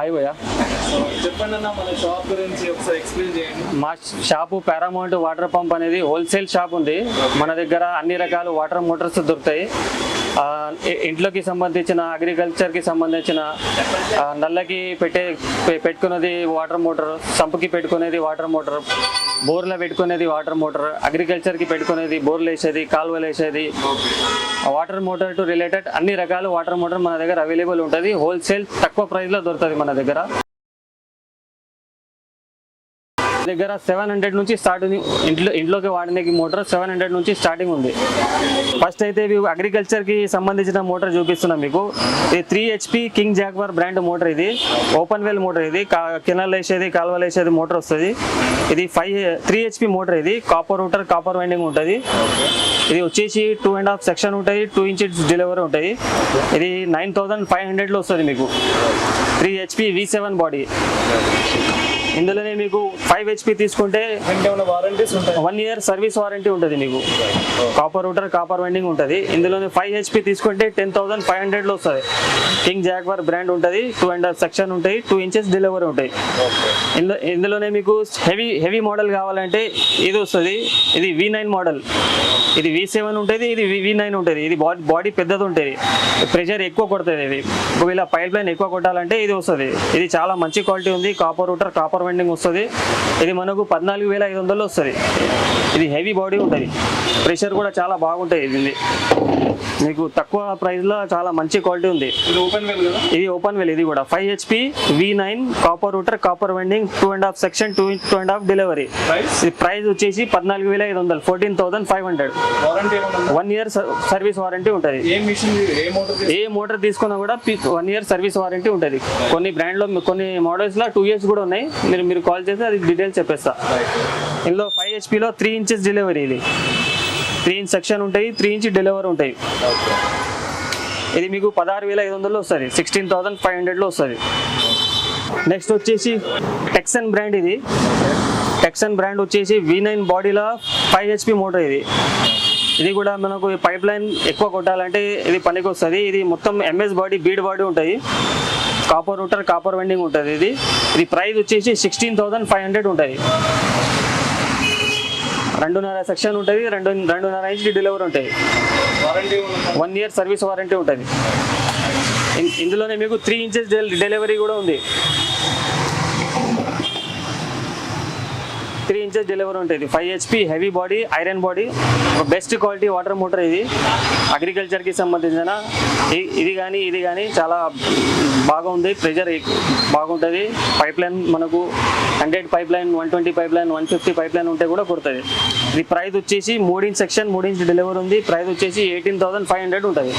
Hi భయ్యా. చెప్పండి అన్న, మన షాప్ గురించి ఒకసారి ఎక్స్ప్లెయిన్ చేయండి. మా షాపు పారామౌంట్ వాటర్ పంప్ అనేది హోల్సేల్ షాప్ ఉంది. మన దగ్గర అన్ని రకాల వాటర్ మోటార్స్ దొరుకుతాయి. ఇంట్లోకి సంబంధించిన, అగ్రికల్చర్కి సంబంధించిన, నల్లకి పెట్టుకునేది వాటర్ మోటార్, సంపుకి పెట్టుకునేది వాటర్ మోటార్, బోర్లో పెట్టుకునేది వాటర్ మోటార్, అగ్రికల్చర్కి పెట్టుకునేది బోర్లు వేసేది, కాలువలు వేసేది, వాటర్ మోటార్ టు రిలేటెడ్ అన్ని రకాల వాటర్ మోటార్ మన దగ్గర అవైలబుల్ ఉంటుంది. హోల్సేల్ తక్కువ ప్రైస్లో దొరుకుతుంది మన దగ్గర. 700 నుంచి స్టార్ట్ ఉంది. ఇంట్లోకి వాడడానికి మోటార్ 700 నుంచి స్టార్టింగ్ ఉంది. ఫస్ట్ అయితే ఇవి అగ్రికల్చర్కి సంబంధించిన మోటార్ చూపిస్తున్నాం మీకు. ఇది 3 HP king jaguar brand motor. ఇది ఓపెన్ వెల్ మోటార్. ఇది కెనాల్ వేసేది, కాలువలు వేసేది మోటార్ వస్తుంది. ఇది 3 HP మోటార్. ఇది కాపర్ రూటర్, కాపర్ వైండింగ్ ఉంటుంది. ఇది వచ్చేసి 2.5 సెక్షన్ ఉంటుంది, 2 inches డెలివరీ ఉంటుంది. ఇది 9500లో వస్తుంది మీకు. 3 HP V7 బాడీ. ఇందులోనే మీకు 5 HP తీసుకుంటే 1 year సర్వీస్ వారంటీ ఉంటుంది మీకు. కాపర్ రూటర్, కాపర్ వైండింగ్ ఉంటుంది. ఇందులోనే 5 HP తీసుకుంటే 10500లో వస్తుంది. కింగ్ జాగ్వార్ బ్రాండ్ ఉంటుంది. 2.5 సెక్షన్ ఉంటాయి, 2 inches డెలివరీ ఉంటాయి. ఇందులోనే మీకు హెవీ మోడల్ కావాలంటే ఇది వస్తుంది. ఇది V9 మోడల్. ఇది V7 ఉంటుంది, ఇది V9 ఉంటుంది. ఇది బాడీ పెద్దది ఉంటుంది, ప్రెషర్ ఎక్కువ కొడుతుంది. ఇది ఒకవేళ పైప్ లైన్ ఎక్కువ కొట్టాలంటే ఇది వస్తుంది. ఇది చాలా మంచి క్వాలిటీ ఉంది. కాపర్ రూటర్, కాపర్ వైండింగ్ వస్తుంది. ఇది మనకు 14500లో వస్తుంది. ఇది హెవీ బాడీ ఉంటుంది, ప్రెషర్ కూడా చాలా బాగుంటుంది. ఇది మీకు తక్కువ ప్రైస్లో చాలా మంచి క్వాలిటీ ఉంది. ఇది ఓపెన్ వెల్. ఇది కూడా 5 HP V9 copper router, copper winding, 2.5 section, 2.5 delivery. ఇది ప్రైస్ వచ్చేసి 14500, 14500. 1 year సర్వీస్ వారంటీ ఉంటుంది. ఏ మోటార్ తీసుకున్నా కూడా 1 year సర్వీస్ వారంటీ ఉంటుంది. కొన్ని బ్రాండ్లో, కొన్ని మోడల్స్లో 2 years కూడా ఉన్నాయి. మీరు కాల్ చేస్తే అది డీటెయిల్స్ చెప్పేస్తా. ఇందులో 5 HPలో 3 inches డెలివరీ. ఇది 3 inch సెక్షన్ ఉంటాయి, 3 inch డెలివరీ ఉంటాయి. ఇది మీకు 16500లో వస్తుంది, 16500లో వస్తుంది. నెక్స్ట్ వచ్చేసి టెక్సన్ బ్రాండ్. ఇది టెక్సన్ బ్రాండ్ వచ్చేసి V9 బాడీలో 5 HP మోటార్. ఇది కూడా మనకు పైప్ లైన్ ఎక్కువ కొట్టాలంటే ఇది పనికి వస్తుంది. ఇది మొత్తం MS బాడీ, బీడ్ బాడీ ఉంటుంది. కాపర్ రూటర్, కాపర్ వైండింగ్ ఉంటుంది. ఇది ప్రైస్ వచ్చేసి 16500 ఉంటుంది. 2.5 సెక్షన్ ఉంటుంది, 2.5 inch డెలివరీ ఉంటుంది. 1 year సర్వీస్ వారంటీ ఉంటుంది. ఇందులోనే మీకు 3 inches డెలివరీ కూడా ఉంది. 3 inches డెలివరీ ఉంటుంది. 5 HP heavy body, iron body, best quality water motor. ఇది అగ్రికల్చర్కి సంబంధించిన ఇది కానీ చాలా బాగుంది. ప్రెషర్ బాగుంటుంది. పైప్ లైన్ మనకు 100 pipe line, 120 pipe line, 150 pipe line ఉంటే కూడా కొడుతుంది. ఇది ప్రైస్ వచ్చేసి 3 inch సెక్షన్, 3 inch డెలివరీ ఉంది. ప్రైస్ వచ్చేసి 18500 ఉంటుంది.